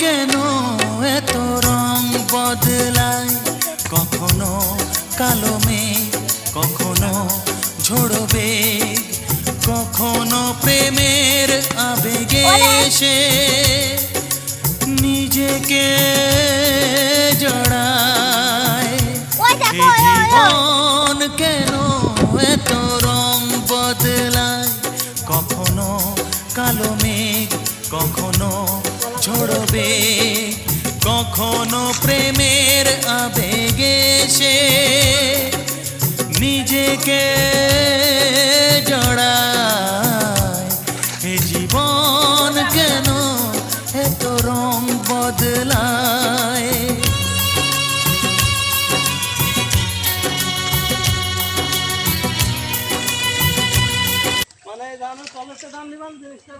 কেন এত রং বদলায়, কখনো কালো মেঘ, কখনো ঝোড়ো বেগ, কখনো প্রেমের আবেগে এসে নিজেকে জড়ায়। এই জীবন কেন এত রং বদলায়, কখনো কালো মেঘ, কখনো ঝোড়ো বেগ, কখনো প্রেমের আবেগে এসে নিজেকে জড়ায়। এ জীবন কেন এত রং বদলায়। মানে জানো কলেজে দাম নিবান জিনিসটা